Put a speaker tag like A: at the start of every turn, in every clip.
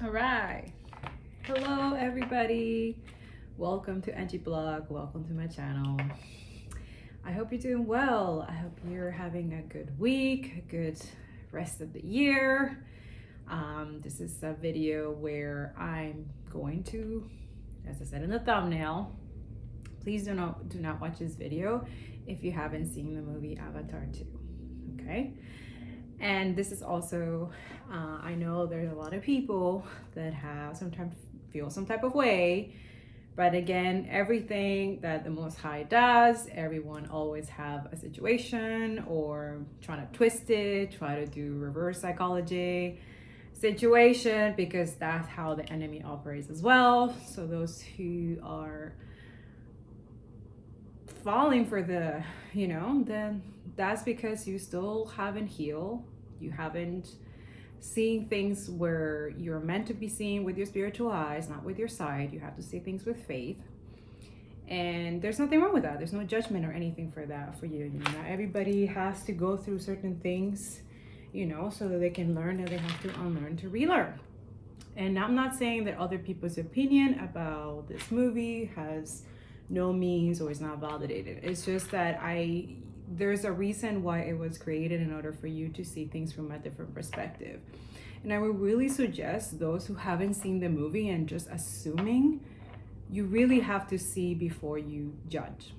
A: All right. Hello, everybody. Welcome to Angie Blog. Welcome to my channel. I hope you're doing well. I hope you're having a good week, a good rest of the year. This is a video where I'm going to, as I said in the thumbnail, please do not watch this video if you haven't seen the movie Avatar 2. Okay? And this is also, I know there's a lot of people that have sometimes feel some type of way, but again, everything that the Most High does, everyone always have a situation or trying to twist it, try to do reverse psychology situation, because that's how the enemy operates as well. So those who are falling for the, then that's because you still haven't healed. You haven't seen things where you're meant to be seen with your spiritual eyes, not with your sight. You have to see things with faith. And there's nothing wrong with that. There's no judgment or anything for that for you. Not everybody has to go through certain things, so that they can learn, and they have to unlearn to relearn. And I'm not saying that other people's opinion about this movie has no means or is not validated. It's just that there's a reason why it was created, in order for you to see things from a different perspective. And I would really suggest those who haven't seen the movie and just assuming, you really have to see before you judge.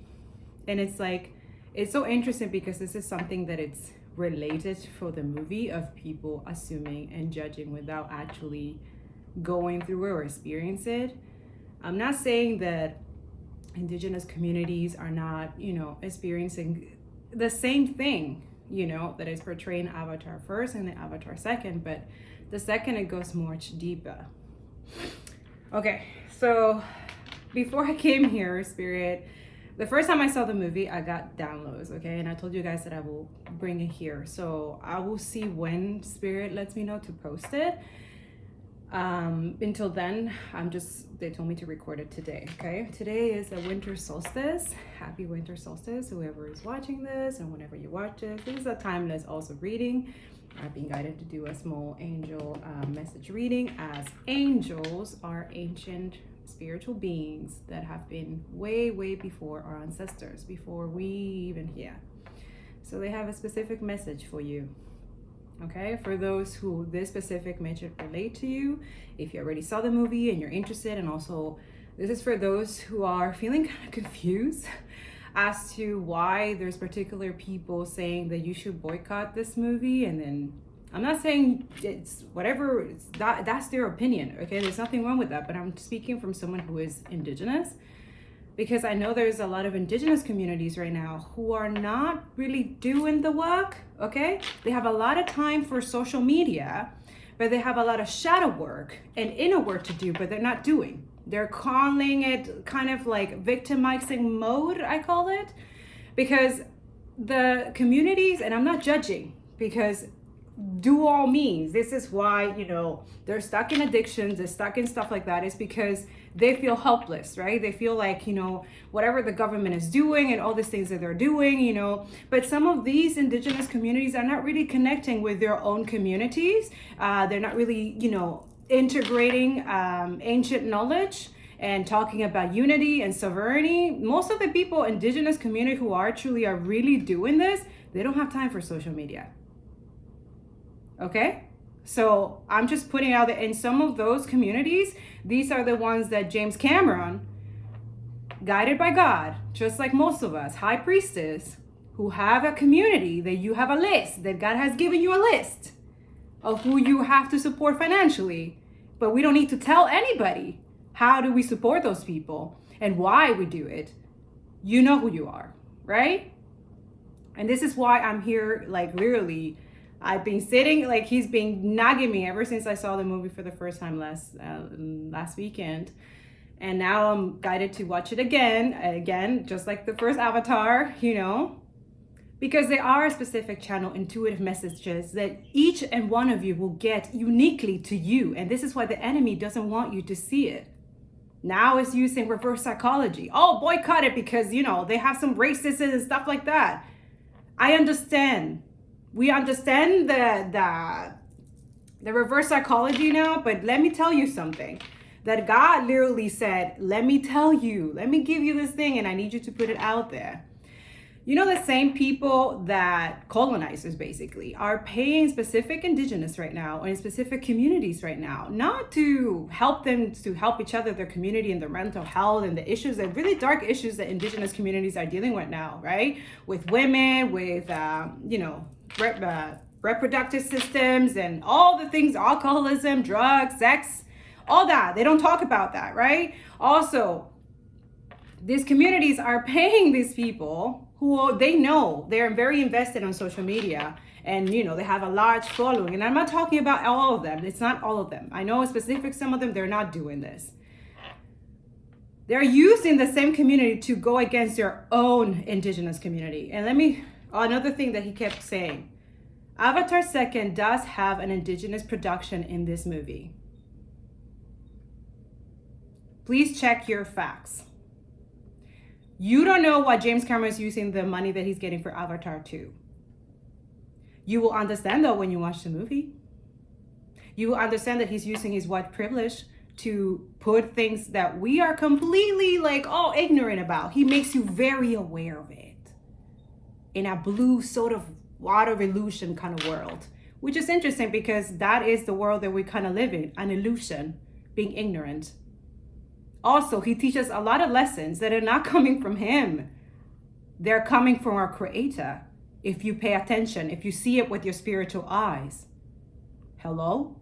A: And it's so interesting because this is something that it's related for the movie, of people assuming and judging without actually going through it or experience it. I'm not saying that indigenous communities are not, experiencing the same thing, that is portrayed in Avatar first and the Avatar second, but the second, it goes much deeper. Okay, so before I came here, Spirit, the first time I saw the movie, I got downloads, okay? And I told you guys that I will bring it here. So I will see when Spirit lets me know to post it. Until then, they told me to record it today, okay? Today is a winter solstice. Happy winter solstice, whoever is watching this, and whenever you watch it. This is a timeless also reading. I've been guided to do a small angel message reading, as angels are ancient spiritual beings that have been way, way before our ancestors, before we even here. So they have a specific message for you. Okay, for those who this specific message relate to you, if you already saw the movie and you're interested, and also this is for those who are feeling kind of confused as to why there's particular people saying that you should boycott this movie. And then I'm not saying it's whatever, that's their opinion, okay? There's nothing wrong with that, but I'm speaking from someone who is indigenous, because I know there's a lot of indigenous communities right now who are not really doing the work, okay? They have a lot of time for social media, but they have a lot of shadow work and inner work to do, but they're not doing. They're calling it kind of like victimizing mode, I call it, because the communities, and I'm not judging, because do all means, this is why, they're stuck in addictions, they're stuck in stuff like that, is because they feel helpless, right? They feel like, whatever the government is doing and all these things that they're doing, but some of these indigenous communities are not really connecting with their own communities. They're not really, integrating ancient knowledge and talking about unity and sovereignty. Most of the people, indigenous community who are really doing this, they don't have time for social media. Okay, so I'm just putting out that in some of those communities, these are the ones that James Cameron, guided by God, just like most of us, high priestess, who have a community, that you have a list, that God has given you a list of who you have to support financially. But we don't need to tell anybody how do we support those people and why we do it. You know who you are, right? And this is why I'm here, literally, I've been sitting, he's been nagging me ever since I saw the movie for the first time last weekend. And now I'm guided to watch it again, just like the first Avatar, because there are specific channel intuitive messages that each and one of you will get uniquely to you. And this is why the enemy doesn't want you to see it. Now it's using reverse psychology. Oh, boycott it because, they have some racism and stuff like that. I understand. We understand the the reverse psychology now, but let me tell you something. That God literally said, let me tell you, let me give you this thing, and I need you to put it out there. You know, the same people that colonizers basically are paying specific indigenous right now, or in specific communities right now, not to help them, to help each other, their community and their mental health and the issues, the really dark issues that indigenous communities are dealing with now, right? With women, with, reproductive systems and all the things, alcoholism, drugs, sex, all that. They don't talk about that, right? Also, these communities are paying these people who they know they're very invested on social media, and they have a large following. And I'm not talking about all of them. It's not all of them. I know specific, some of them, they're not doing this. They're using the same community to go against their own indigenous community. And another thing that he kept saying, Avatar 2nd does have an indigenous production in this movie. Please check your facts. You don't know what James Cameron is using the money that he's getting for Avatar 2. You will understand though when you watch the movie. You will understand that he's using his white privilege to put things that we are completely all ignorant about. He makes you very aware of it in a blue sort of water illusion kind of world, which is interesting because that is the world that we kind of live in, an illusion, being ignorant. Also, he teaches a lot of lessons that are not coming from him. They're coming from our Creator. If you pay attention, if you see it with your spiritual eyes. Hello?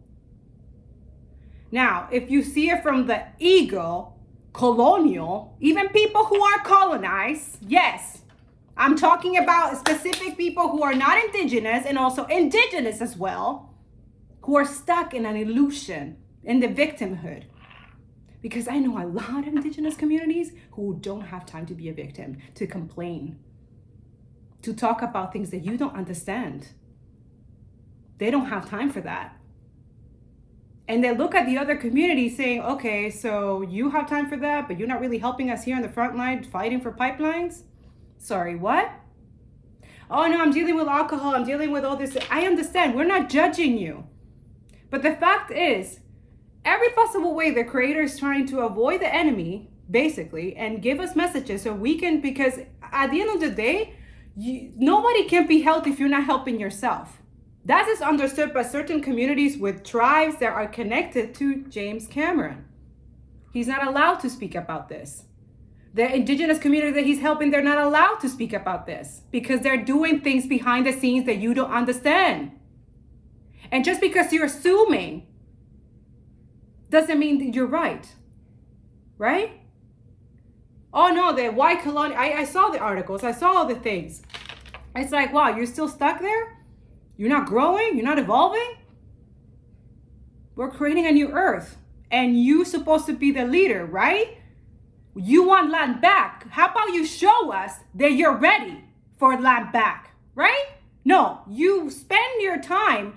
A: Now, if you see it from the ego, colonial, even people who are colonized, yes, I'm talking about specific people who are not indigenous and also indigenous as well, who are stuck in an illusion, in the victimhood. Because I know a lot of indigenous communities who don't have time to be a victim, to complain, to talk about things that you don't understand. They don't have time for that. And they look at the other communities saying, okay, so you have time for that, but you're not really helping us here on the front line fighting for pipelines? Sorry, what? Oh no, I'm dealing with alcohol, I'm dealing with all this. I understand, we're not judging you. But the fact is, every possible way the Creator is trying to avoid the enemy, basically, and give us messages so we can, because at the end of the day, nobody can be healthy if you're not helping yourself. That is understood by certain communities with tribes that are connected to James Cameron. He's not allowed to speak about this. The indigenous community that he's helping, they're not allowed to speak about this because they're doing things behind the scenes that you don't understand. And just because you're assuming doesn't mean that you're right. Right? Oh no, the white colonial, I saw the articles, I saw all the things. It's like, wow, you're still stuck there? You're not growing? You're not evolving? We're creating a new earth. And you're supposed to be the leader, right? You want land back. How about you show us that you're ready for land back, right? No, you spend your time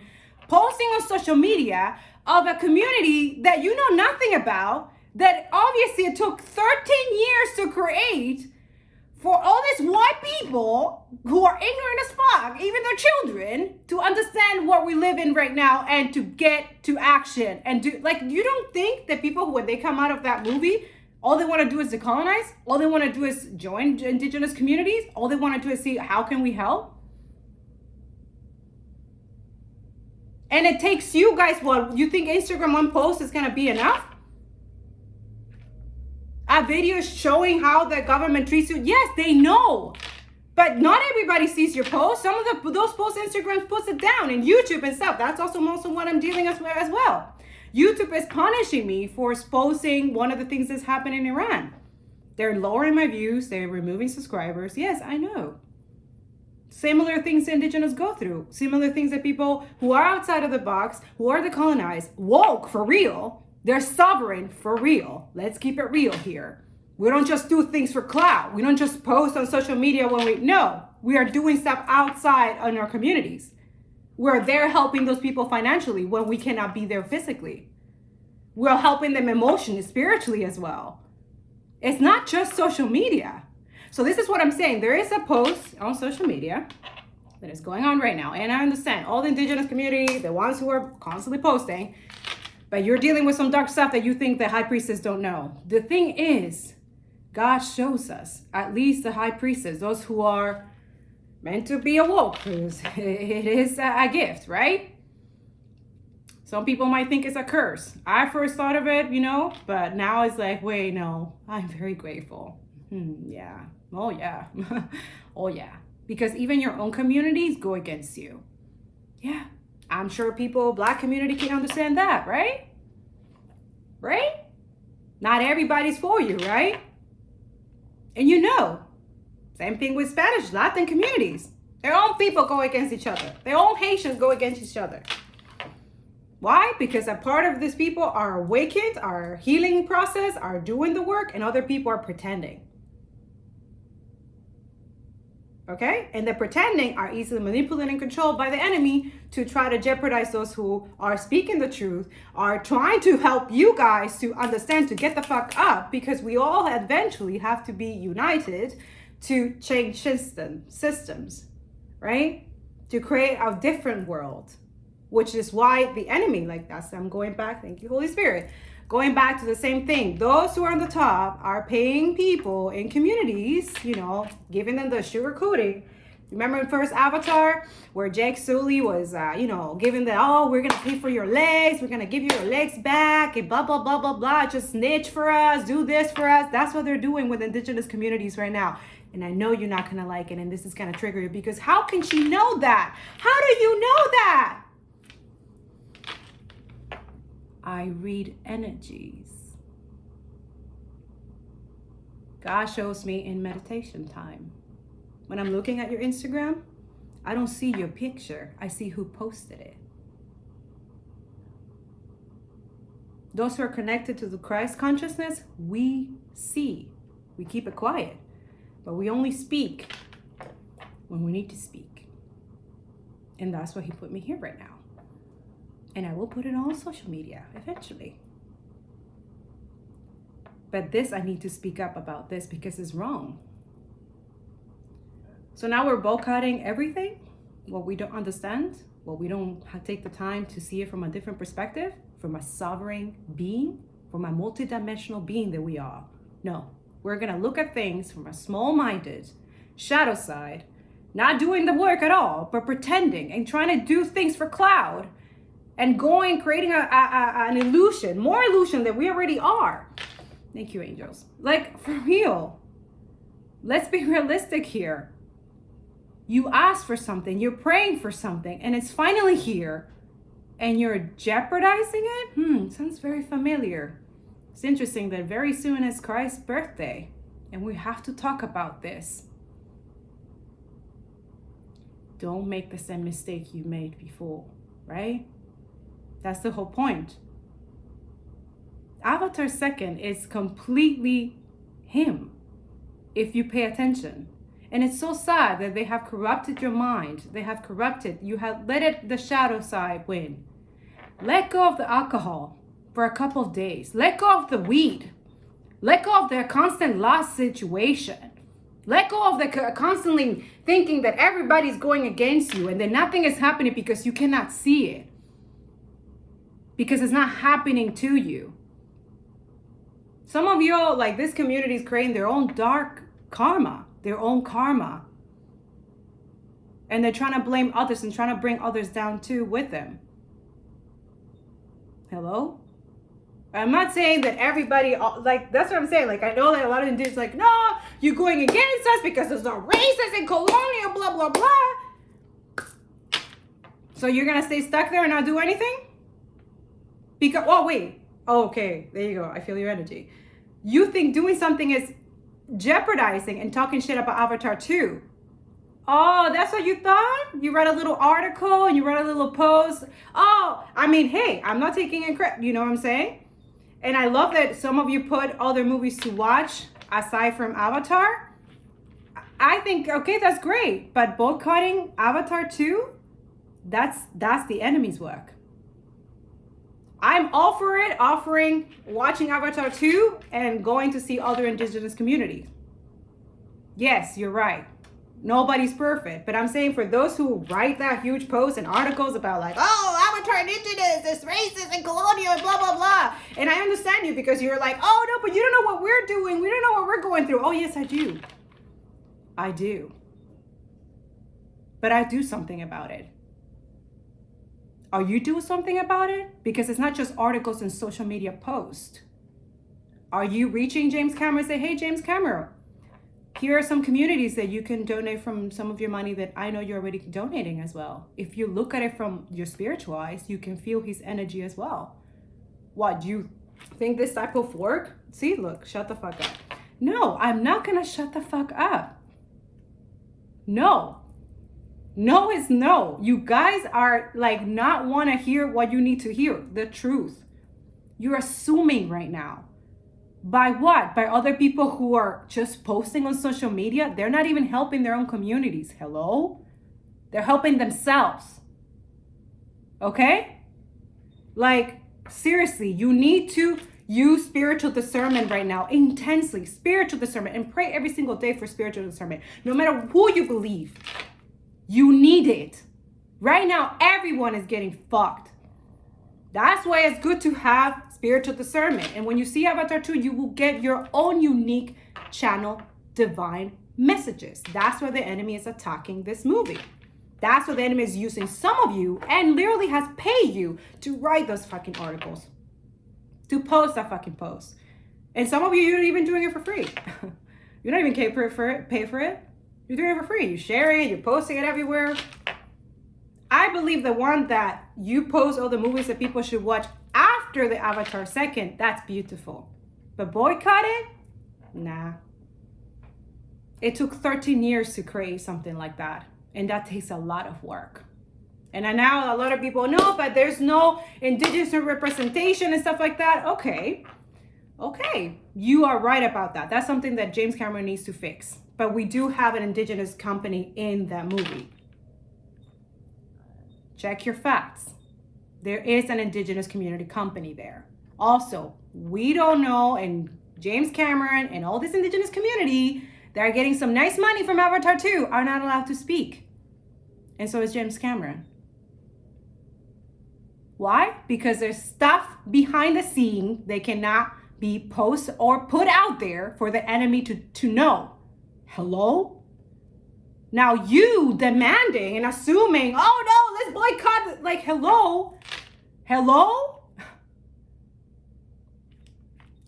A: posting on social media of a community that you know nothing about, that obviously it took 13 years to create, for all these white people who are ignorant as fuck, even their children, to understand what we live in right now and to get to action and do, you don't think that people, when they come out of that movie, all they want to do is decolonize? All they want to do is join indigenous communities? All they want to do is see, how can we help? And it takes you guys, you think Instagram one post is going to be enough? A video showing how the government treats you. Yes, they know. But not everybody sees your posts. Some of those posts, Instagram puts it down, and YouTube and stuff. That's also most of what I'm dealing with as well. YouTube is punishing me for exposing one of the things that's happening in Iran. They're lowering my views. They're removing subscribers. Yes, I know. Similar things indigenous go through. Similar things that people who are outside of the box, who are decolonized, woke for real, they're sovereign for real. Let's keep it real here. We don't just do things for clout. We don't just post on social media we are doing stuff outside in our communities. We're there helping those people financially when we cannot be there physically. We're helping them emotionally, spiritually as well. It's not just social media. So this is what I'm saying. There is a post on social media that is going on right now. And I understand all the indigenous community, the ones who are constantly posting, but you're dealing with some dark stuff that you think the high priestess don't know. The thing is, God shows us, at least the high priestess, those who are meant to be awoke, because it is a gift, right? Some people might think it's a curse. I first thought of it, but now it's like, wait, no, I'm very grateful. Yeah. Oh, yeah. Oh, yeah. Because even your own communities go against you. Yeah. I'm sure Black community can understand that, right? Right? Not everybody's for you, right? And same thing with Spanish, Latin communities. Their own people go against each other. Their own Haitians go against each other. Why? Because a part of these people are awakened, are healing process, are doing the work, and other people are pretending. Okay? And the pretending are easily manipulated and controlled by the enemy to try to jeopardize those who are speaking the truth, are trying to help you guys to understand, to get the fuck up, because we all eventually have to be united to change systems, right? To create a different world, which is why the enemy, I'm going back, thank you, Holy Spirit, going back to the same thing. Those who are on the top are paying people in communities, giving them the sugar coating. Remember in first Avatar where Jake Sully was, giving we're going to pay for your legs. We're going to give you your legs back and blah, blah, blah, blah, blah. Just snitch for us. Do this for us. That's what they're doing with indigenous communities right now. And I know you're not going to like it. And this is going to trigger you because how can she know that? How do you know that? I read energies. God shows me in meditation time. When I'm looking at your Instagram, I don't see your picture. I see who posted it. Those who are connected to the Christ consciousness, we see. We keep it quiet. But we only speak when we need to speak. And that's why he put me here right now. And I will put it on social media eventually. But I need to speak up about this because it's wrong. So now we're boycotting everything, what we don't understand, what we don't take the time to see it from a different perspective, from a sovereign being, from a multidimensional being that we are. No, we're gonna look at things from a small-minded, shadow side, not doing the work at all, but pretending and trying to do things for cloud. And creating an illusion, more illusion than we already are. Thank you, angels. For real. Let's be realistic here. You asked for something, you're praying for something, and it's finally here. And you're jeopardizing it? Sounds very familiar. It's interesting that very soon is Christ's birthday. And we have to talk about this. Don't make the same mistake you made before, right? That's the whole point. Avatar 2nd is completely him, if you pay attention. And it's so sad that they have corrupted your mind. You have let the shadow side win. Let go of the alcohol for a couple of days. Let go of the weed. Let go of their constant loss situation. Let go of the constantly thinking that everybody's going against you and that nothing is happening because you cannot see it. Because it's not happening to you. Some of you, this community is creating their own dark karma, their own karma. And they're trying to blame others and trying to bring others down too with them. Hello? I'm not saying that everybody, that's what I'm saying. I know that a lot of indigenous no, you're going against us because there's no racist and colonial, blah, blah, blah. So you're going to stay stuck there and not do anything? Okay, there you go. I feel your energy. You think doing something is jeopardizing and talking shit about Avatar 2. Oh, that's what you thought? You read a little article and you read a little post. Oh, hey, I'm not taking it credit. You know what I'm saying? And I love that some of you put other movies to watch aside from Avatar. I think, okay, that's great. But boycotting Avatar 2, that's the enemy's work. I'm all for it, offering watching Avatar 2 and going to see other indigenous communities. Yes, you're right. Nobody's perfect. But I'm saying for those who write that huge posts and articles about like, oh, Avatar indigenous, it's racist and colonial and blah, blah, blah. And I understand you because you're like, oh, no, but you don't know what we're doing. We don't know what we're going through. Oh, yes, I do. I do. But I do something about it. Are you doing something about it? Because it's not just articles and social media posts. Are you reaching James Cameron and say, hey, James Cameron, here are some communities that you can donate from some of your money that I know you're already donating as well. If you look at it from your spiritual eyes, you can feel his energy as well. What, do you think this type of work? See, look, shut the fuck up. No, I'm not gonna shut the fuck up. No. No is no. You guys are like not want to hear what you need to hear, the truth. You're assuming right now. By what? By other people who are just posting on social media? They're not even helping their own communities. Hello? They're helping themselves. Okay? Like, seriously, you need to use spiritual discernment right now, intensely, spiritual discernment, and pray every single day for spiritual discernment. No matter who you believe. You need it. Right now, everyone is getting fucked. That's why it's good to have spiritual discernment. And when you see Avatar 2, you will get your own unique channel, divine messages. That's why the enemy is attacking this movie. That's why the enemy is using some of you and literally has paid you to write those fucking articles, to post that fucking post. And some of you, you're not even doing it for free. You're not even pay for it. You're doing it for free. You're sharing it. You're posting it everywhere. I believe the one that you post all the movies that people should watch after the Avatar second, that's beautiful. But boycott it? Nah. It took 13 years to create something like that. And that takes a lot of work. And now a lot of people know, but there's no indigenous representation and stuff like that. Okay. You are right about that. That's something that James Cameron needs to fix. But we do have an indigenous company in that movie. Check your facts. There is an indigenous community company there. Also, we don't know, and James Cameron and all this indigenous community that are getting some nice money from Avatar 2 are not allowed to speak. And so is James Cameron. Why? Because there's stuff behind the scene they cannot be posted or put out there for the enemy to know. Hello? Now you demanding and assuming, oh no, let's boycott. Like, hello?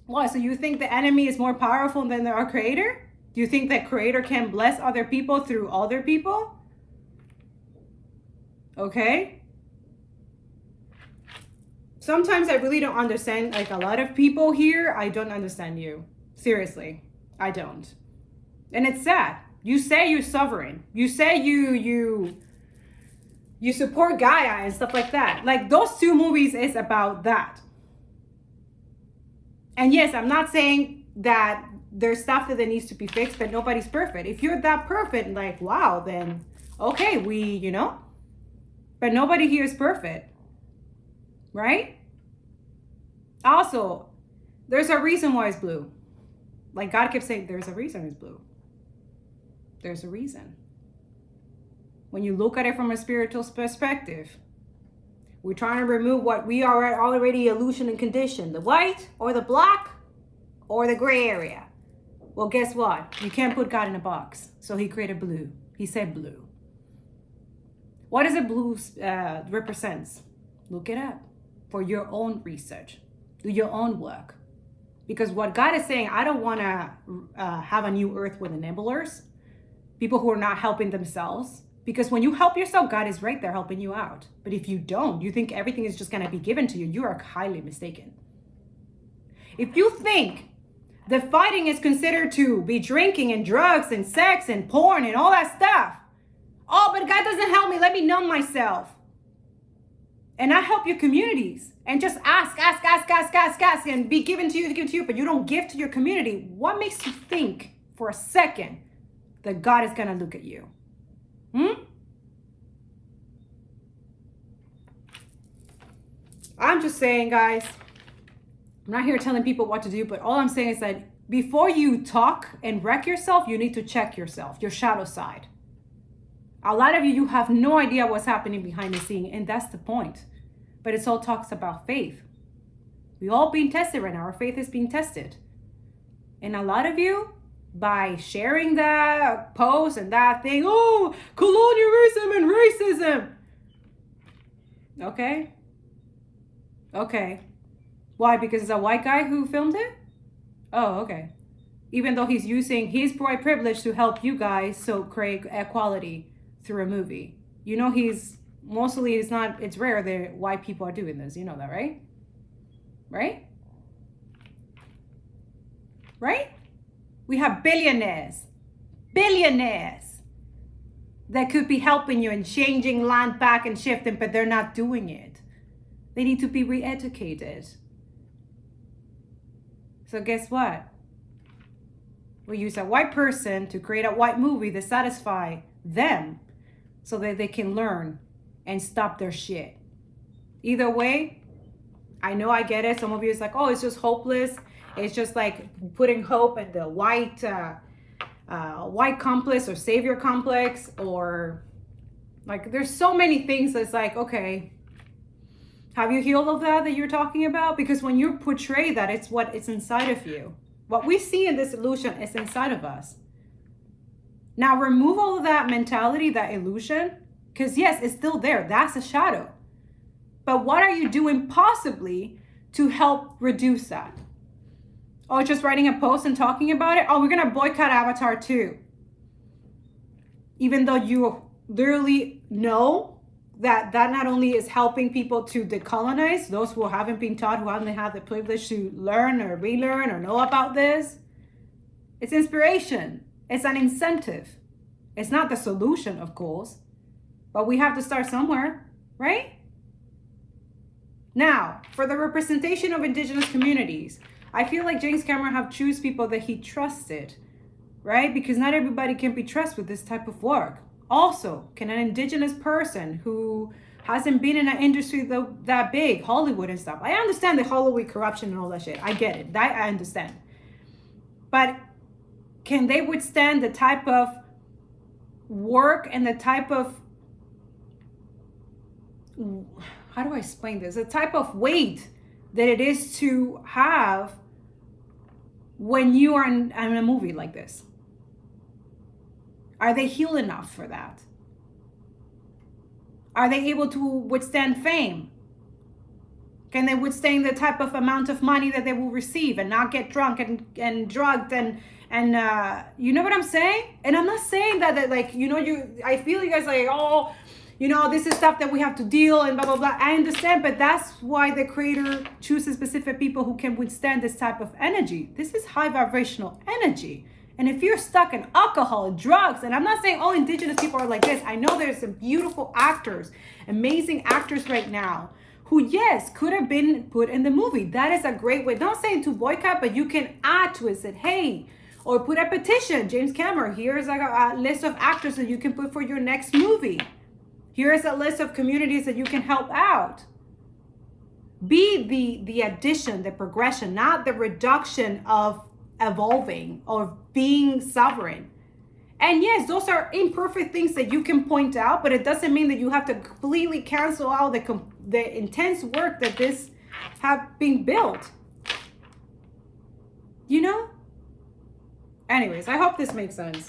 A: What, so you think the enemy is more powerful than our creator? Do you think that creator can bless other people through other people? Okay? Sometimes I really don't understand, like a lot of people here, I don't understand you. Seriously, I don't. And it's sad. You say you're sovereign. You say you support Gaia and stuff like that. Like those two movies is about that. And yes, I'm not saying that there's stuff that needs to be fixed, but nobody's perfect. If you're that perfect, like, wow, then okay, but nobody here is perfect. Right? Also, there's a reason why it's blue. Like God kept saying, there's a reason it's blue. There's a reason. When you look at it from a spiritual perspective, we're trying to remove what we are already illusion and conditioned. The white or the black or the gray area. Well, guess what? You can't put God in a box. So he created blue. He said blue. What does a blue represents? Look it up for your own research. Do your own work. Because what God is saying, I don't want to have a new earth with enablers. People who are not helping themselves. Because when you help yourself, God is right there helping you out. But if you don't, you think everything is just going to be given to you, you are highly mistaken. If you think the fighting is considered to be drinking and drugs and sex and porn and all that stuff. Oh, but God doesn't help me. Let me numb myself. And I help your communities. And just ask, and be given to you, but you don't give to your community. What makes you think for a second that God is going to look at you? I'm just saying, guys, I'm not here telling people what to do, but all I'm saying is that before you talk and wreck yourself, you need to check yourself, your shadow side. A lot of you have no idea what's happening behind the scene, and that's the point. But it's all talks about faith. We all being tested right now. Our faith is being tested. And a lot of you, by sharing that post and that thing, oh, colonialism and racism. Okay. Why? Because it's a white guy who filmed it? Oh, okay. Even though he's using his white privilege to help you guys so create equality through a movie. You know, it's rare that white people are doing this. You know that, right? Right? We have billionaires that could be helping you and changing land back and shifting, but they're not doing it. They need to be re-educated. So guess what? We use a white person to create a white movie to satisfy them so that they can learn and stop their shit. Either way, I know I get it. Some of you is like, oh, it's just hopeless. It's just like putting hope in the white complex or savior complex, or like there's so many things that's like, okay, have you healed of that you're talking about? Because when you portray that, it's inside of you. What we see in this illusion is inside of us. Now remove all of that mentality, that illusion, because yes, it's still there. That's a shadow. But what are you doing possibly to help reduce that? Oh, just writing a post and talking about it? Oh, we're going to boycott Avatar 2. Even though you literally know that not only is helping people to decolonize, those who haven't been taught, who haven't had the privilege to learn or relearn or know about this. It's inspiration. It's an incentive. It's not the solution, of course. But we have to start somewhere, right? Now, for the representation of indigenous communities, I feel like James Cameron have choose people that he trusted, right? Because not everybody can be trusted with this type of work. Also, can an indigenous person who hasn't been in an industry that big, Hollywood and stuff. I understand the Hollywood corruption and all that shit. I get it. That I understand. But can they withstand the type of work and the type of, how do I explain this? The type of weight that it is to have when you are in a movie like this? Are they healed enough for that? Are they able to withstand fame? Can they withstand the type of amount of money that they will receive and not get drunk and drugged and you know what I'm saying? And I'm not saying that like, you know, I feel you guys like, oh, you know, this is stuff that we have to deal and blah, blah, blah. I understand, but that's why the creator chooses specific people who can withstand this type of energy. This is high vibrational energy. And if you're stuck in alcohol, drugs, and I'm not saying all indigenous people are like this. I know there's some beautiful actors, amazing actors right now who, yes, could have been put in the movie. That is a great way. Not saying to boycott, but you can add to it. Say, hey, or put a petition. James Cameron, here's like a list of actors that you can put for your next movie. Here's a list of communities that you can help out. Be the addition, the progression, not the reduction of evolving or being sovereign. And yes, those are imperfect things that you can point out, but it doesn't mean that you have to completely cancel out the intense work that this have been built. You know? Anyways, I hope this makes sense.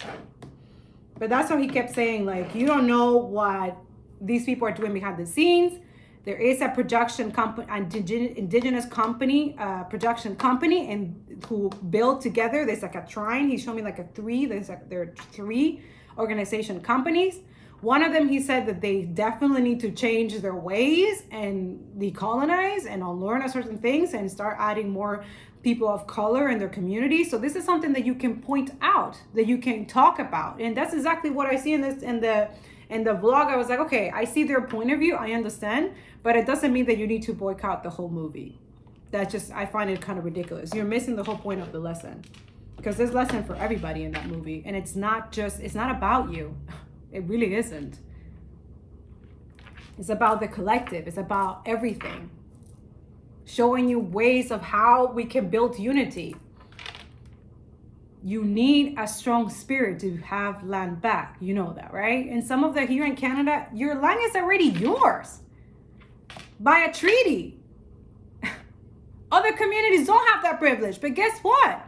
A: But that's what he kept saying, like, you don't know what these people are doing behind the scenes. There is a production company, indigenous company, production company, and who build together. There's like a trine. He showed me like there are 3 organization companies. One of them, he said that they definitely need to change their ways and decolonize and unlearn certain things and start adding more people of color in their community. So this is something that you can point out, that you can talk about. And that's exactly what I see in the vlog. I was like, okay, I see their point of view. I understand, but it doesn't mean that you need to boycott the whole movie. I find it kind of ridiculous. You're missing the whole point of the lesson, because there's lesson for everybody in that movie. And it's not about you. It really isn't. It's about the collective. It's about everything. Showing you ways of how we can build unity. You need a strong spirit to have land back. You know that, right? And some of the here in Canada, your land is already yours by a treaty. Other communities don't have that privilege. But guess what?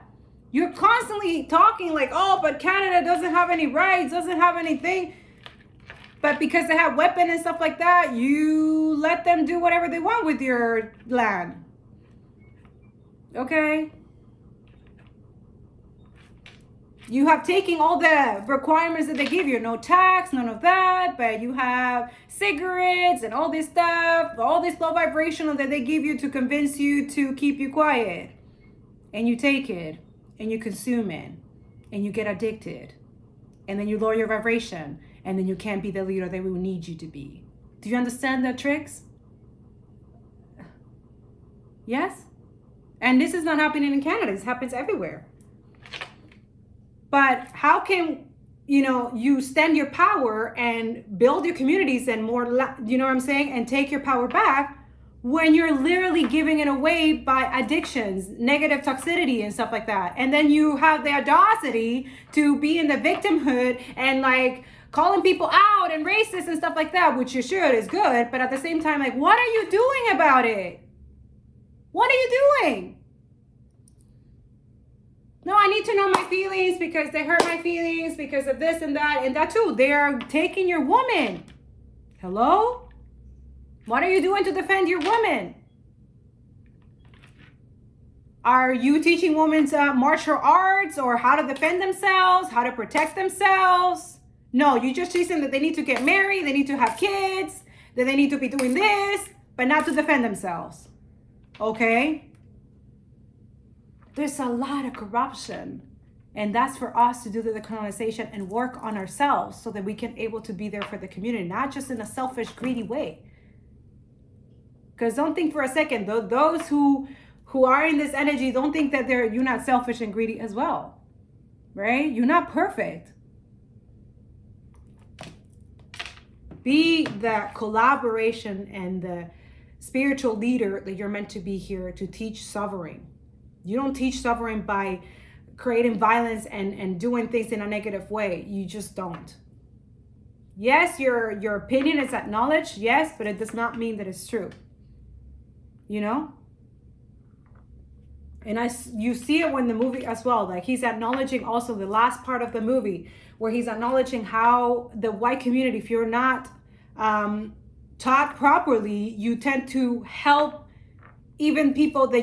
A: You're constantly talking like, oh, but Canada doesn't have any rights, doesn't have anything. But because they have weapons and stuff like that, you let them do whatever they want with your land. Okay? You have taken all the requirements that they give you. No tax, none of that. But you have cigarettes and all this stuff. All this low vibrational that they give you to convince you to keep you quiet. And you take it. And you consume it. And you get addicted. And then you lower your vibration. And then you can't be the leader that we need you to be. Do you understand the tricks? Yes? And this is not happening in Canada. This happens everywhere. But how can, you stand your power and build your communities and more, you know what I'm saying? And take your power back when you're literally giving it away by addictions, negative toxicity and stuff like that. And then you have the audacity to be in the victimhood and like calling people out and racist and stuff like that, which you should, is good. But at the same time, like, what are you doing about it? What are you doing? No, I need to know my feelings because they hurt my feelings because of this and that. And that too, they are taking your woman. Hello? What are you doing to defend your woman? Are you teaching women martial arts or how to defend themselves, how to protect themselves? No, you just teach them that they need to get married, they need to have kids, that they need to be doing this, but not to defend themselves. Okay? There's a lot of corruption. And that's for us to do the decolonization and work on ourselves so that we can able to be there for the community, not just in a selfish, greedy way. Because don't think for a second, those who are in this energy, don't think that you're not selfish and greedy as well. Right? You're not perfect. Be the collaboration and the spiritual leader that you're meant to be here to teach sovereign. You don't teach sovereign by creating violence and doing things in a negative way. You just don't. Yes, your opinion is acknowledged, yes, but it does not mean that it's true. And you see it when the movie as well, like he's acknowledging also the last part of the movie where he's acknowledging how the white community, if you're not taught properly, you tend to help even people that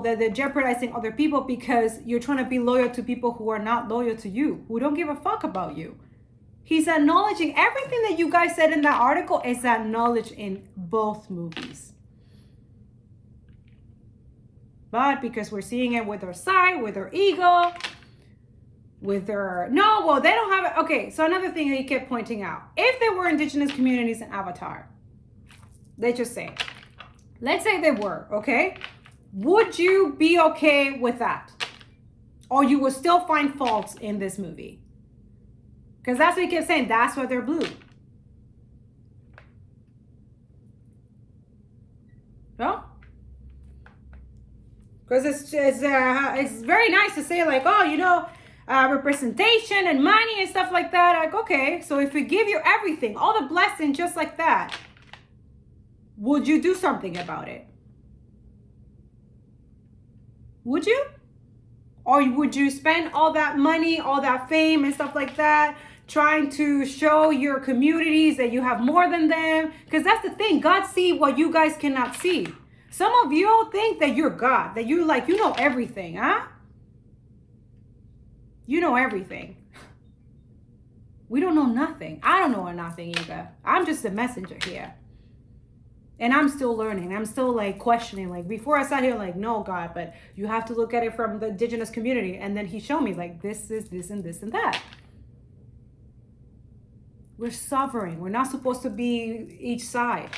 A: that they're jeopardizing other people because you're trying to be loyal to people who are not loyal to you, who don't give a fuck about you. He's acknowledging everything that you guys said in that article is acknowledged in both movies. But because we're seeing it with our side, with our ego, with their, they don't have it. Okay, so another thing that he kept pointing out. If there were indigenous communities in Avatar, let's say they were, okay? Would you be okay with that? Or you will still find faults in this movie? Because that's what he kept saying. That's why they're blue. No? Because it's very nice to say like, representation and money and stuff like that. Like, okay, so if we give you everything, all the blessings just like that, would you do something about it? Would you? Or would you spend all that money, all that fame and stuff like that, trying to show your communities that you have more than them? Because that's the thing. God sees what you guys cannot see. Some of you think that you're God, that you know everything, huh? You know everything. We don't know nothing. I don't know nothing either. I'm just a messenger here. And I'm still learning. I'm still like questioning. Like before I sat here like, no, God, but you have to look at it from the indigenous community. And then he showed me like this is this and this and that. We're suffering. We're not supposed to be each side.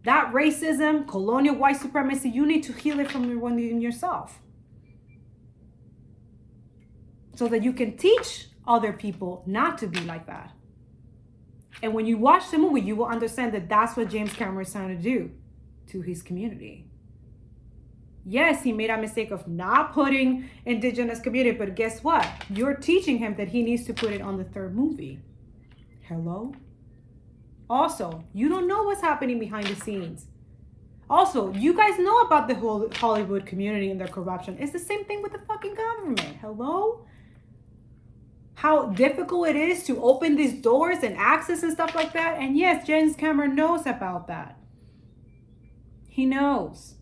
A: That racism, colonial white supremacy, you need to heal it from within yourself. So that you can teach other people not to be like that. And when you watch the movie, you will understand that that's what James Cameron is trying to do to his community. Yes, he made a mistake of not putting indigenous community, but guess what? You're teaching him that he needs to put it on the third movie. Hello? Also, you don't know what's happening behind the scenes. Also, you guys know about the whole Hollywood community and their corruption. It's the same thing with the fucking government. Hello? How difficult it is to open these doors and access and stuff like that. And yes, James Cameron knows about that. He knows.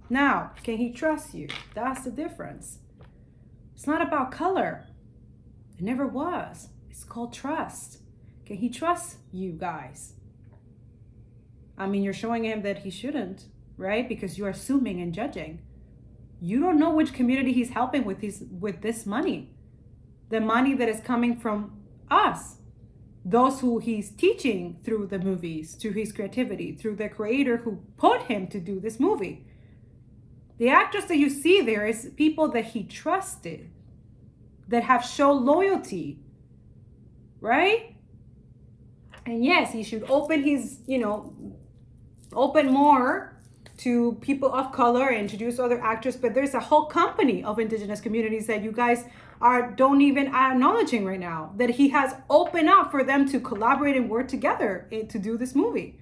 A: Now, can he trust you? That's the difference. It's not about color. It never was. It's called trust. Can he trust you guys? I mean, you're showing him that he shouldn't, right? Because you're assuming and judging. You don't know which community he's helping with this money. The money that is coming from us. Those who he's teaching through the movies, through his creativity, through the creator who put him to do this movie. The actors that you see there is people that he trusted, that have shown loyalty, right? And yes, he should open his, open more to people of color and introduce other actors, but there's a whole company of indigenous communities that you guys don't even acknowledging right now, that he has opened up for them to collaborate and work together to do this movie.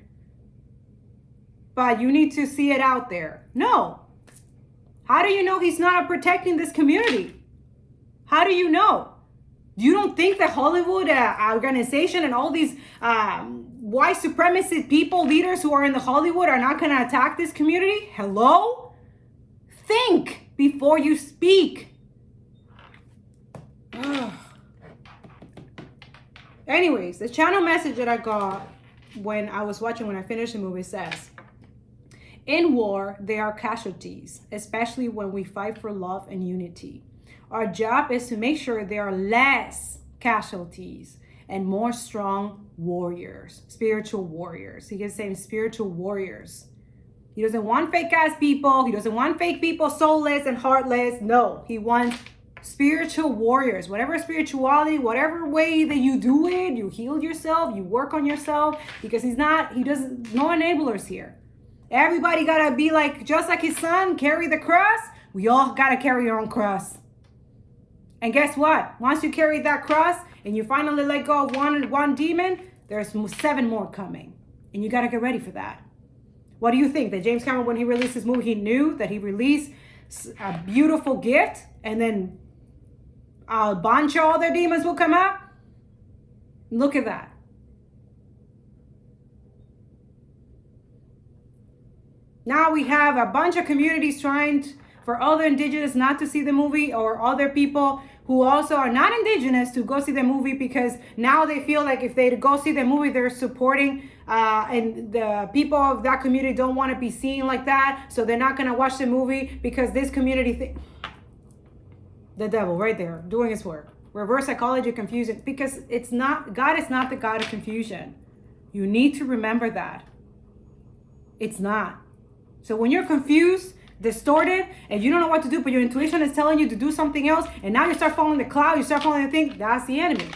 A: But you need to see it out there. No. How do you know he's not protecting this community? How do you know? You don't think the Hollywood organization and all these white supremacist people, leaders who are in the Hollywood are not going to attack this community? Hello? Think before you speak. Ugh. Anyways, the channel message that I got when I finished the movie says, in war, there are casualties, especially when we fight for love and unity. Our job is to make sure there are less casualties and more strong warriors, spiritual warriors. He is saying spiritual warriors. He doesn't want fake ass people. He doesn't want fake people, soulless and heartless. No, he wants spiritual warriors. Whatever spirituality, whatever way that you do it, you heal yourself, you work on yourself, because no enablers here. Everybody gotta be just like his son, carry the cross. We all gotta carry our own cross. And guess what? Once you carry that cross and you finally let go of one demon, there's 7 more coming. And you gotta get ready for that. What do you think? That James Cameron, when he released this movie, he knew that he released a beautiful gift and then a bunch of other demons will come out? Look at that. Now we have a bunch of communities trying for other indigenous not to see the movie, or other people who also are not indigenous to go see the movie, because now they feel like if they go see the movie, they're supporting and the people of that community don't want to be seen like that, so they're not going to watch the movie because this community the devil right there doing his work. Reverse psychology, confusion, because God is not the God of confusion. You need to remember that. It's not. So when you're confused, distorted, and you don't know what to do, but your intuition is telling you to do something else, and now you start following the cloud, you start following the thing, that's the enemy.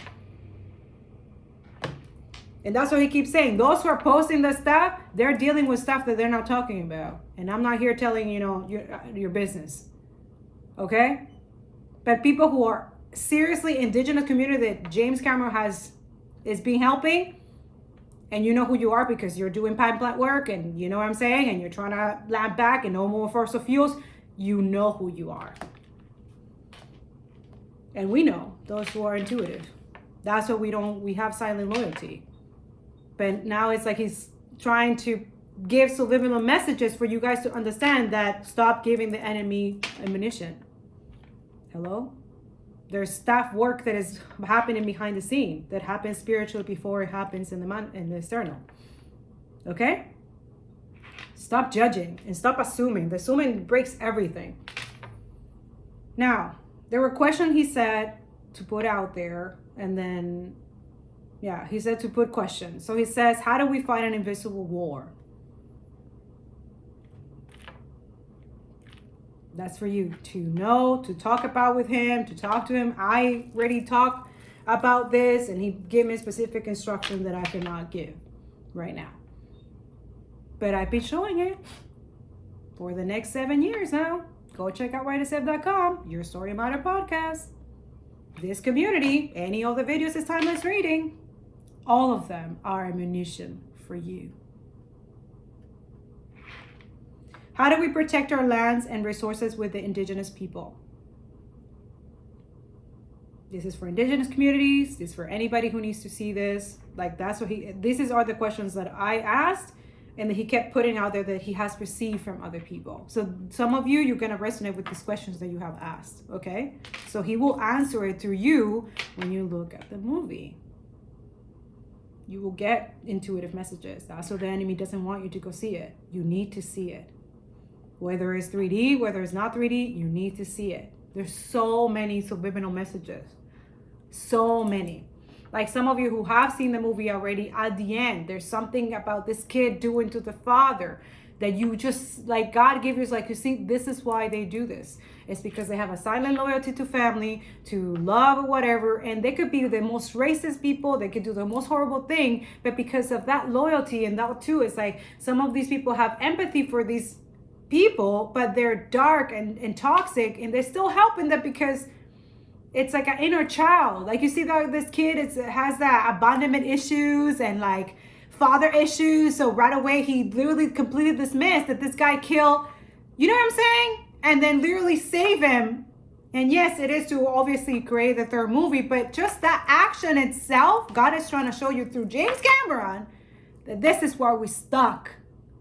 A: And that's what he keeps saying. Those who are posting the stuff, they're dealing with stuff that they're not talking about. And I'm not here telling your business. Okay? But people who are seriously indigenous community that James Cameron is being helping, and you know who you are because you're doing pipeline work, and you know what I'm saying, and you're trying to land back and no more fossil fuels, you know who you are. And we know those who are intuitive. That's what we have silent loyalty. But now it's like he's trying to give subliminal messages for you guys to understand that stop giving the enemy ammunition. Hello? There's staff work that is happening behind the scene, that happens spiritually before it happens in the external. Okay? Stop judging and stop assuming. The assuming breaks everything. Now, there were questions he said to put out there, and then, he said to put questions. So he says, how do we fight an invisible war? That's for you to know, to talk about with him, to talk to him. I already talked about this, and he gave me specific instruction that I cannot give right now. But I've been showing it for the next 7 years now. go check out writeasf.com, Your Story Matter podcast. This community, any of the videos is timeless reading, all of them are ammunition for you. How do we protect our lands and resources with the indigenous people? This is for indigenous communities. This is for anybody who needs to see this. Like, that's what these are the questions that I asked, and that he kept putting out there that he has received from other people. So some of you, you're going to resonate with these questions that you have asked. Okay. So he will answer it through you when you look at the movie. You will get intuitive messages. That's what the enemy doesn't want you to go see it. You need to see it. Whether it's 3D, whether it's not 3D, you need to see it. There's so many subliminal messages. So many. Like some of you who have seen the movie already, at the end, there's something about this kid doing to the father that you just, like, God gives you, like, you see, this is why they do this. It's because they have a silent loyalty to family, to love or whatever, and they could be the most racist people, they could do the most horrible thing, but because of that loyalty, and that too, it's like some of these people have empathy for these people, but they're dark and toxic, and they're still helping them because it's like an inner child. Like, you see that this kid has that abandonment issues and like father issues. So right away, he literally completely dismissed that this guy killed, you know what I'm saying? And then literally save him. And yes, it is to obviously create the third movie, but just that action itself, God is trying to show you through James Cameron that this is where we're stuck.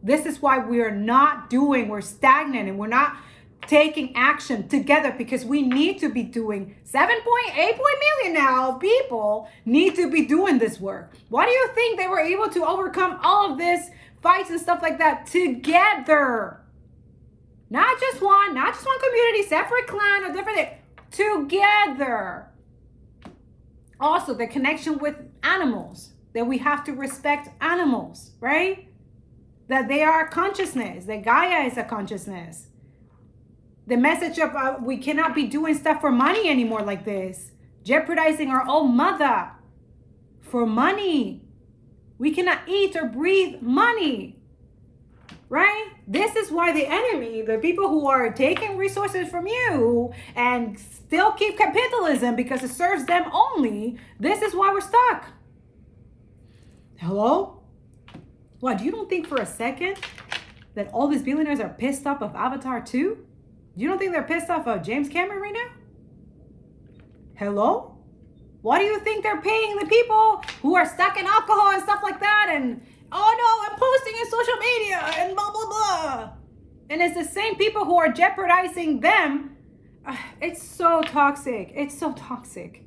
A: This is why we're stagnant, and we're not taking action together, because we need to be doing 7.8 million now people need to be doing this work. Why do you think they were able to overcome all of this fights and stuff like that together? Not just one community, separate clan or different thing, together. Also, the connection with animals, that we have to respect animals, right? That they are consciousness, that Gaia is a consciousness. The message of we cannot be doing stuff for money anymore like this. Jeopardizing our own mother for money. We cannot eat or breathe money. Right? This is why the enemy, the people who are taking resources from you and still keep capitalism because it serves them only, this is why we're stuck. Hello? What, you don't think for a second that all these billionaires are pissed off of Avatar 2? You don't think they're pissed off of James Cameron right now? Hello? Why do you think they're paying the people who are stuck in alcohol and stuff like that? And, oh no, I'm posting in social media and blah, blah, blah. And it's the same people who are jeopardizing them. It's so toxic. It's so toxic.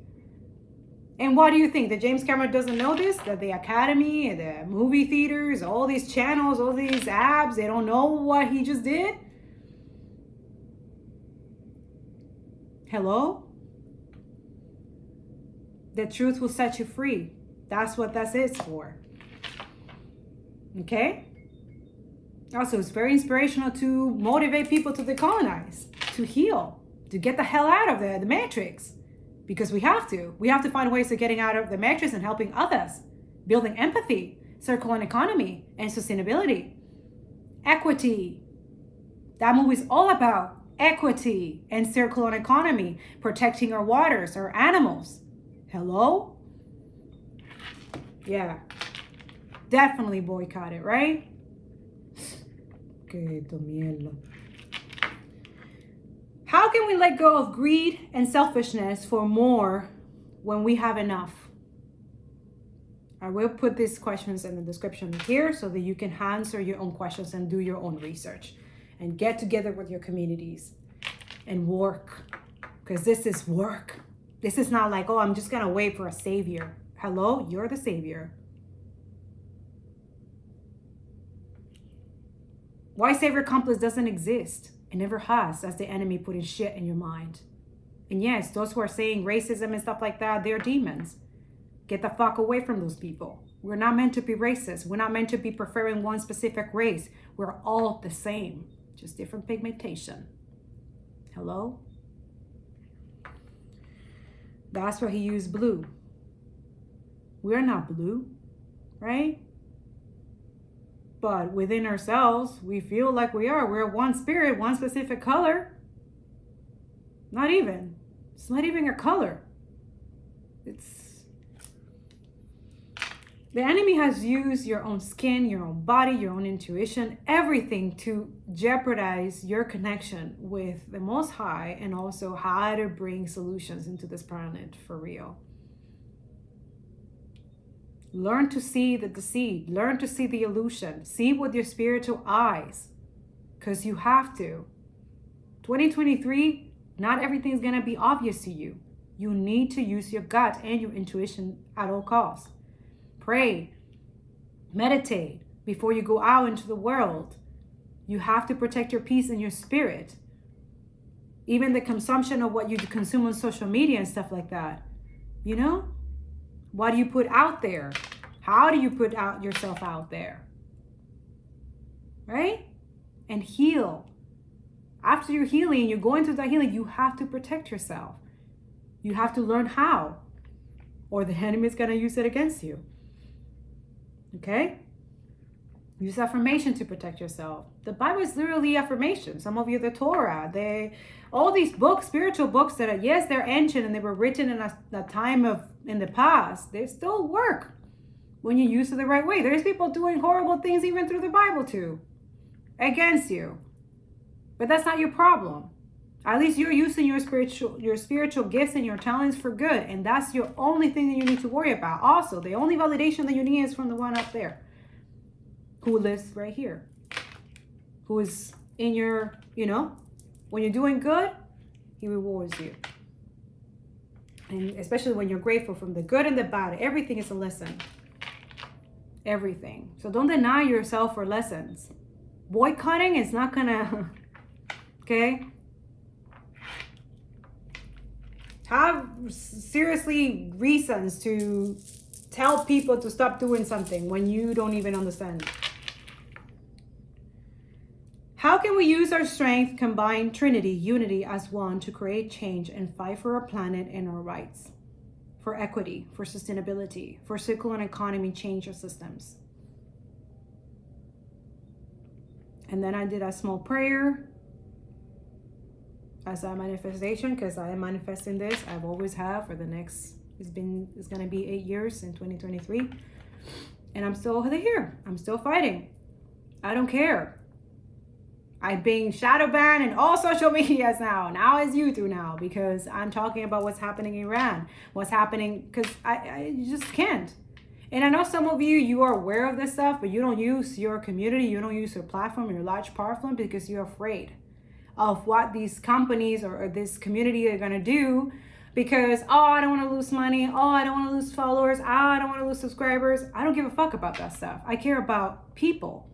A: And what do you think? That James Cameron doesn't know this? That the Academy, the movie theaters, all these channels, all these apps, they don't know what he just did? Hello? The truth will set you free. That's what that is for. Okay? Also, it's very inspirational to motivate people to decolonize, to heal, to get the hell out of the matrix. Because we have to. We have to find ways of getting out of the matrix and helping others. Building empathy, circular economy, and sustainability. Equity. That movie is all about equity and circular economy, protecting our waters, our animals. Hello? Yeah. Definitely boycott it, right? How can we let go of greed and selfishness for more when we have enough? I will put these questions in the description here so that you can answer your own questions and do your own research and get together with your communities and work, because this is work. This is not like, oh, I'm just going to wait for a savior. Hello, you're the savior. Why savior complex doesn't exist? It never has. That's the enemy putting shit in your mind. And yes, those who are saying racism and stuff like that, they're demons. Get the fuck away from those people. We're not meant to be racist. We're not meant to be preferring one specific race. We're all the same, just different pigmentation. Hello? That's why he used blue. We're not blue, right? But within ourselves, we feel like we are. We're one spirit, one specific color. Not even. It's not even your color. The enemy has used your own skin, your own body, your own intuition, everything to jeopardize your connection with the Most High, and also how to bring solutions into this planet for real. Learn to see the deceit. Learn to see the illusion. See with your spiritual eyes, because you have to. 2023, not everything is going to be obvious to you. You need to use your gut and your intuition at all costs. Pray, meditate before you go out into the world. You have to protect your peace and your spirit. Even the consumption of what you consume on social media and stuff like that. You know? What do you put out there? How do you put out yourself out there? Right? And heal. After you're healing, you're going through that healing, you have to protect yourself. You have to learn how, or the enemy is going to use it against you. Okay? Use affirmation to protect yourself. The Bible is literally affirmation. Some of you, the Torah, all these books, spiritual books that are, yes, they're ancient and they were written in a time of, in the past, they still work when you use it the right way. There's people doing horrible things even through the Bible too, against you. But that's not your problem. At least you're using your spiritual gifts and your talents for good. And that's your only thing that you need to worry about. Also, the only validation that you need is from the one up there who lives right here. Who is in your, when you're doing good, he rewards you. And especially when you're grateful from the good and the bad, everything is a lesson. Everything. So don't deny yourself for lessons. Boycotting is not gonna, okay? Have seriously reasons to tell people to stop doing something when you don't even understand. How can we use our strength, combine Trinity, unity as one to create change and fight for our planet and our rights? For equity, for sustainability, for circular economy change of systems. And then I did a small prayer as a manifestation, because I am manifesting this. I've always have for the next, it's going to be 8 years in 2023. And I'm still here. I'm still fighting. I don't care. I'm being shadow banned in all social medias now. Now it's YouTube now, because I'm talking about what's happening in Iran, what's happening, because I just can't. And I know some of you are aware of this stuff, but you don't use your community, you don't use your platform, your large platform, because you're afraid of what these companies or this community are going to do, because, I don't want to lose money. I don't want to lose followers. I don't want to lose subscribers. I don't give a fuck about that stuff. I care about people.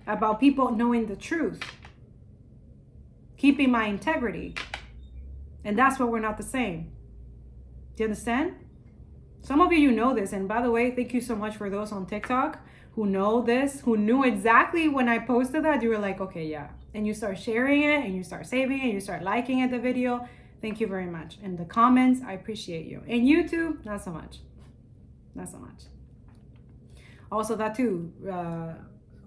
A: About people knowing the truth, keeping my integrity. And that's why we're not the same. Do you understand? Some of you know this. And by the way, thank you so much for those on TikTok who know this, who knew exactly when I posted that. You were like, okay, yeah. And you start sharing it, and you start saving it, you start liking it, the video. Thank you very much. And the comments, I appreciate you. And YouTube, not so much. Not so much. Also that too,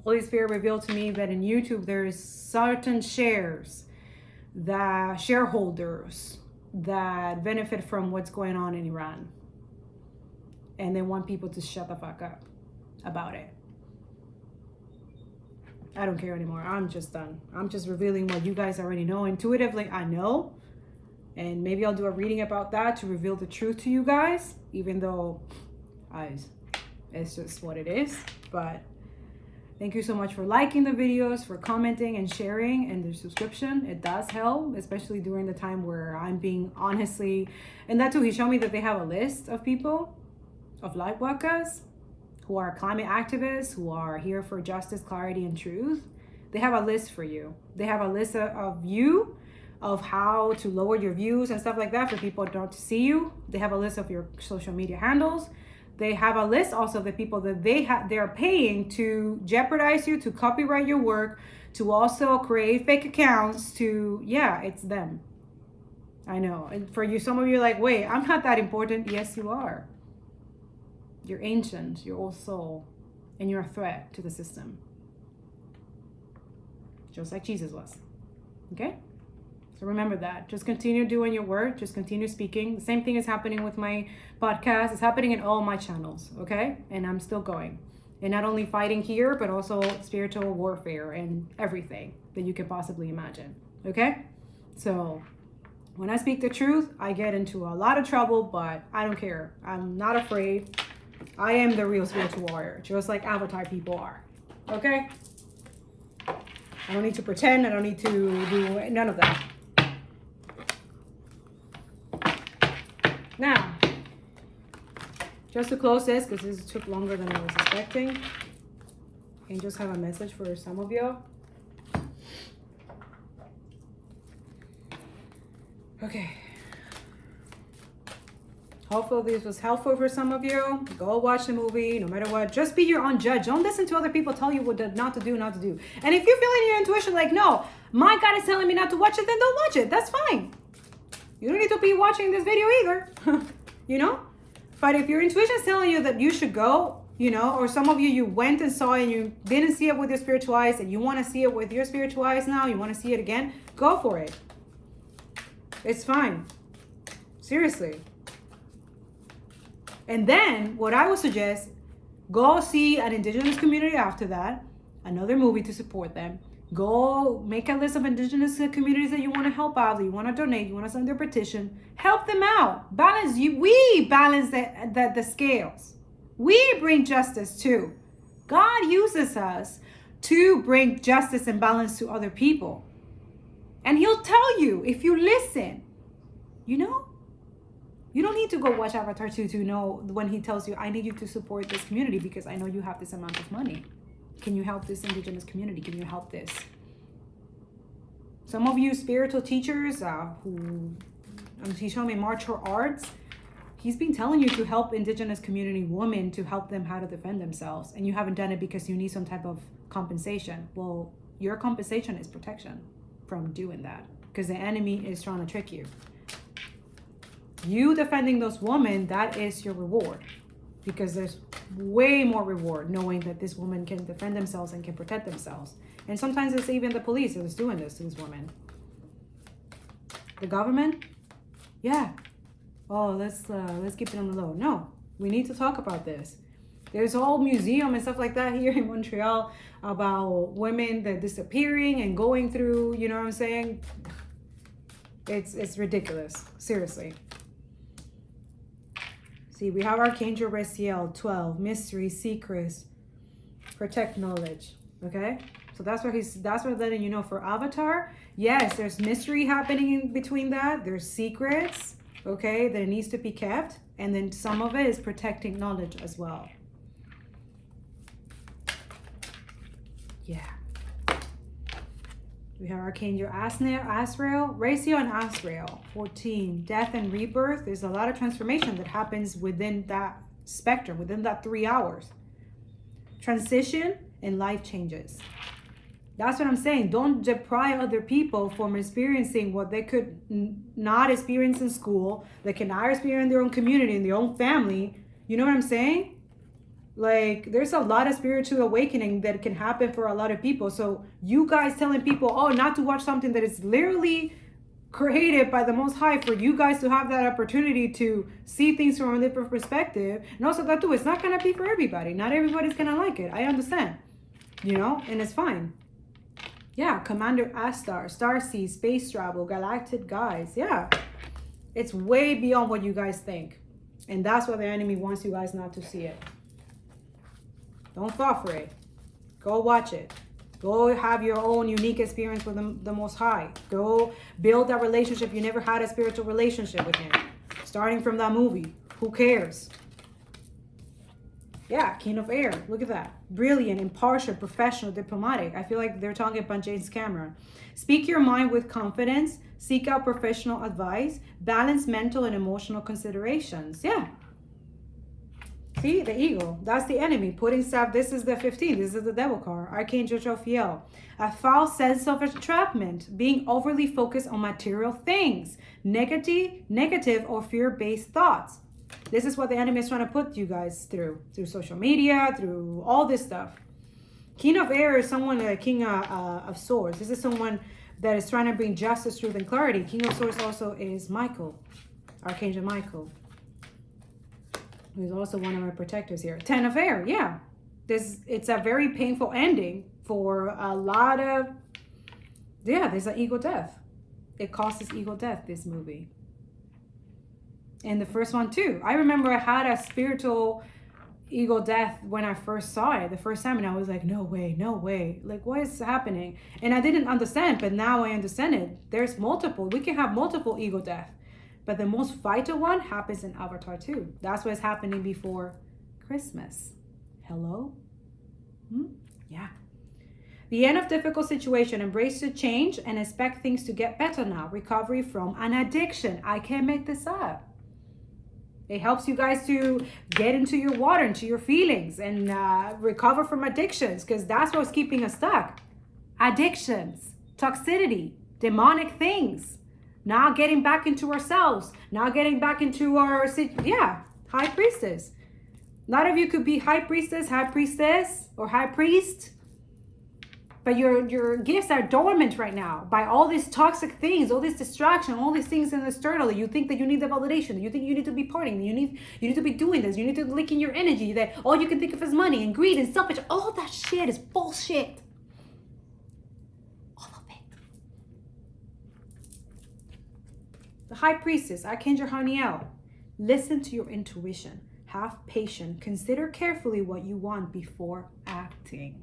A: Holy Spirit revealed to me that in YouTube there is certain shareholders that benefit from what's going on in Iran. And they want people to shut the fuck up about it. I don't care anymore. I'm just done. I'm just revealing what you guys already know. Intuitively, I know. And maybe I'll do a reading about that to reveal the truth to you guys, even though it's just what it is. But thank you so much for liking the videos, for commenting and sharing, and the subscription. It does help, especially during the time where I'm being honestly, and that too, he showed me that they have a list of people, of light workers, who are climate activists, who are here for justice, clarity, and truth. They have a list for you. They have a list of you, of how to lower your views and stuff like that for people not to see you. They have a list of your social media handles. They have a list also of the people that they're paying to jeopardize you, to copyright your work, to also create fake accounts, it's them. I know. And for you, some of you are like, wait, I'm not that important. Yes, you are. You're ancient, you're old soul, and you're a threat to the system. Just like Jesus was. Okay? So remember that. Just continue doing your work. Just continue speaking. The same thing is happening with my podcast. It's happening in all my channels, okay? And I'm still going. And not only fighting here, but also spiritual warfare and everything that you could possibly imagine, okay? So when I speak the truth, I get into a lot of trouble, but I don't care. I'm not afraid. I am the real spiritual warrior, just like Avatar people are, okay? I don't need to pretend. I don't need to do none of that. Now, just to close this, because this took longer than I was expecting, and just have a message for some of you. Okay. Hopefully this was helpful for some of you. Go watch the movie, no matter what. Just be your own judge. Don't listen to other people tell you what not to do, not to do. And if you feel in your intuition like, no, my God is telling me not to watch it, then don't watch it. That's fine. You don't need to be watching this video either, you know? But if your intuition is telling you that you should go, you know, or some of you went and saw it and you didn't see it with your spiritual eyes and you want to see it with your spiritual eyes now, you want to see it again, go for it. It's fine. Seriously. And then what I would suggest, go see an indigenous community after that, another movie to support them. Go make a list of indigenous communities that you want to help out, that you want to donate, you want to send their petition. Help them out. Balance you. We balance the scales. We bring justice too. God uses us to bring justice and balance to other people. And he'll tell you if you listen, you know? You don't need to go watch Avatar 2 to know when he tells you, I need you to support this community because I know you have this amount of money. Can you help this indigenous community? Can you help this? Some of you spiritual teachers who he's showing me martial arts, he's been telling you to help indigenous community women to help them how to defend themselves. And you haven't done it because you need some type of compensation. Well, your compensation is protection from doing that because the enemy is trying to trick you. You defending those women, that is your reward. Because there's way more reward knowing that this woman can defend themselves and can protect themselves. And sometimes it's even the police that is doing this to this woman. The government? Yeah. Oh, let's keep it on the low. No, we need to talk about this. There's a whole museum and stuff like that here in Montreal about women that disappearing and going through, you know what I'm saying? It's ridiculous. Seriously. See, we have Archangel Raziel, 12, mystery, secrets, protect knowledge. Okay? So that's what letting you know for Avatar. Yes, there's mystery happening in between that. There's secrets, okay, that it needs to be kept. And then some of it is protecting knowledge as well. Yeah. We have Archangel Azrael, Raziel and Azrael, 14. Death and rebirth. There's a lot of transformation that happens within that spectrum, within that 3 hours. Transition and life changes. That's what I'm saying. Don't deprive other people from experiencing what they could not experience in school, they cannot experience in their own community, in their own family. You know what I'm saying? Like, there's a lot of spiritual awakening that can happen for a lot of people. So you guys telling people, oh, not to watch something that is literally created by the Most High for you guys to have that opportunity to see things from a different perspective. And also that too, it's not going to be for everybody. Not everybody's going to like it. I understand, you know, and it's fine. Yeah, Commander Astar, Starseed, space travel, galactic guys. Yeah, it's way beyond what you guys think. And that's why the enemy wants you guys not to see it. Don't fall for it. Go watch it. Go have your own unique experience with the Most High. Go build that relationship. You never had a spiritual relationship with him. Starting from that movie. Who cares? Yeah, King of Air. Look at that. Brilliant, impartial, professional, diplomatic. I feel like they're talking about James Cameron. Speak your mind with confidence. Seek out professional advice. Balance mental and emotional considerations. Yeah. See, the eagle, that's the enemy. Putting stuff, this is the 15, this is the devil card. Archangel Jophiel. A false sense of entrapment, being overly focused on material things. Negative or fear-based thoughts. This is what the enemy is trying to put you guys through social media, through all this stuff. King of Air is someone, king of swords. This is someone that is trying to bring justice, truth, and clarity. King of Swords also is Michael, Archangel Michael, who's also one of my protectors here. 10 of Air, yeah. It's a very painful ending for a lot of, there's an ego death. It causes ego death, this movie. And the first one too. I remember I had a spiritual ego death when I first saw it the first time, and I was like, no way. Like, what is happening? And I didn't understand, but now I understand it. There's multiple. We can have multiple ego death. But the most vital one happens in Avatar 2. That's what's happening before Christmas. Hello? Yeah. The end of difficult situation. Embrace the change and expect things to get better now. Recovery from an addiction. I can't make this up. It helps you guys to get into your water, into your feelings, and recover from addictions, because that's what's keeping us stuck. Addictions, toxicity, demonic things, not getting back into ourselves, not getting back into our, high priestess. A lot of you could be high priestess, or high priest, but your gifts are dormant right now by all these toxic things, all this distraction, all these things externally. You think that you need the validation. You think you need to be partying. You need to be doing this. You need to leak in your energy. That all you can think of is money and greed and selfish. All that shit is bullshit. All of it. The High Priestess, Archangel Haniel. Listen to your intuition. Have patience. Consider carefully what you want before acting.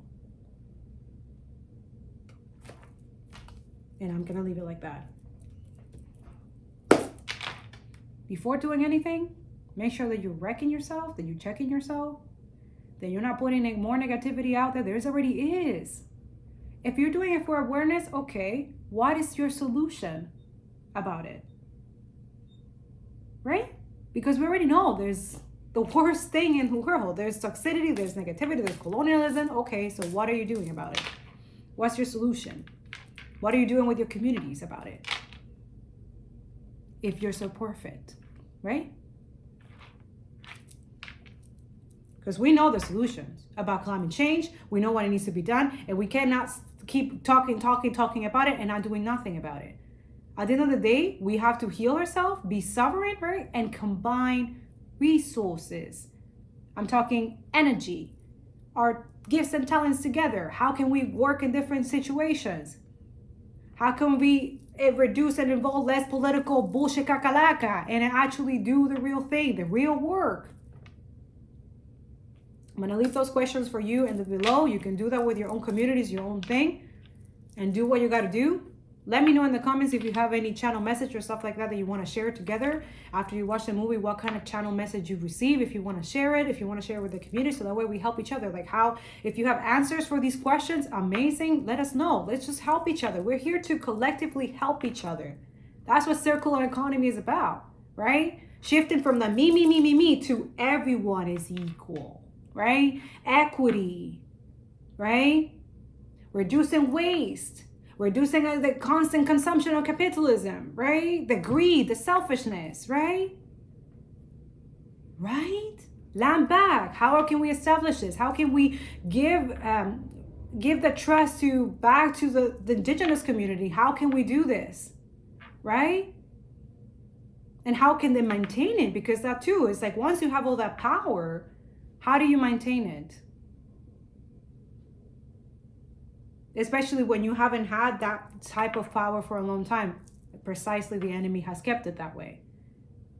A: And I'm going to leave it like that. Before doing anything, make sure that you're wrecking yourself, that you're checking yourself, that you're not putting more negativity out there. There's already is. If you're doing it for awareness, okay, what is your solution about it? Right? Because we already know there's the worst thing in the world. There's toxicity, there's negativity, there's colonialism. Okay, so what are you doing about it? What's your solution? What are you doing with your communities about it? If you're so perfect, right? Because we know the solutions about climate change. We know what needs to be done. And we cannot keep talking about it and not doing nothing about it. At the end of the day, we have to heal ourselves, be sovereign, right? And combine resources. I'm talking energy, our gifts and talents together. How can we work in different situations? How can we reduce and involve less political bullshit kakalaka and actually do the real thing, the real work? I'm going to leave those questions for you in the below. You can do that with your own communities, your own thing, and do what you got to do. Let me know in the comments if you have any channel message or stuff like that you want to share together after you watch the movie, what kind of channel message you receive, if you want to share it, if you want to share it with the community, so that way we help each other. Like how, if you have answers for these questions, amazing, let us know. Let's just help each other. We're here to collectively help each other. That's what circular economy is about, right? Shifting from the me to everyone is equal, right? Equity, right? Reducing waste. Reducing the constant consumption of capitalism, right? The greed, the selfishness, right? Right? Land back. How can we establish this? How can we give the trust back to the indigenous community? How can we do this, right? And how can they maintain it? Because that too is like, once you have all that power, how do you maintain it? Especially when you haven't had that type of power for a long time. Precisely, the enemy has kept it that way,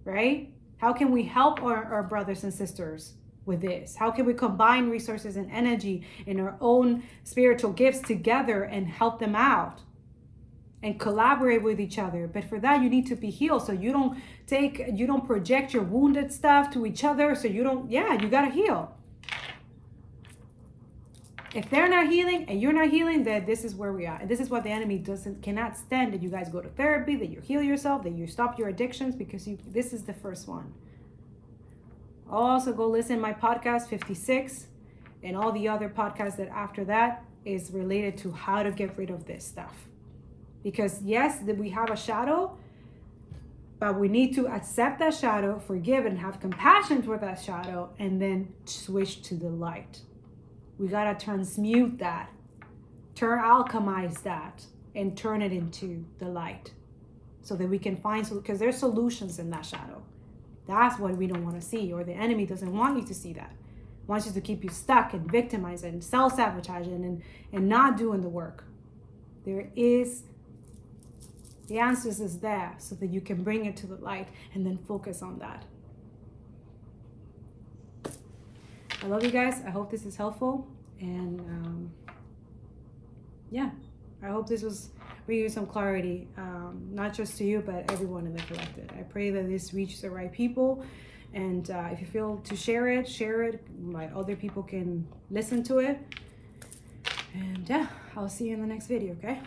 A: right? How can we help our brothers and sisters with this? How can we combine resources and energy in our own spiritual gifts together and help them out and collaborate with each other? But for that, you need to be healed. So you don't project your wounded stuff to each other. So you got to heal. If they're not healing and you're not healing, then this is where we are. And this is what the enemy cannot stand, that you guys go to therapy, that you heal yourself, that you stop your addictions, because this is the first one. Also go listen to my podcast 56 and all the other podcasts that after that is related to how to get rid of this stuff. Because yes, we have a shadow, but we need to accept that shadow, forgive and have compassion for that shadow, and then switch to the light. We got to transmute that, alchemize that, and turn it into the light, so that we can find, because there's solutions in that shadow. That's what we don't want to see, or the enemy doesn't want you to see that. Wants you to keep you stuck and victimized and self-sabotaging and not doing the work. There is, the answers is there, so that you can bring it to the light and then focus on that. I love you guys. I hope this is helpful. And yeah, I hope this was bringing you some clarity, not just to you, but everyone in the collective. I pray that this reaches the right people. And if you feel to share it, like other people can listen to it. And yeah, I'll see you in the next video, okay?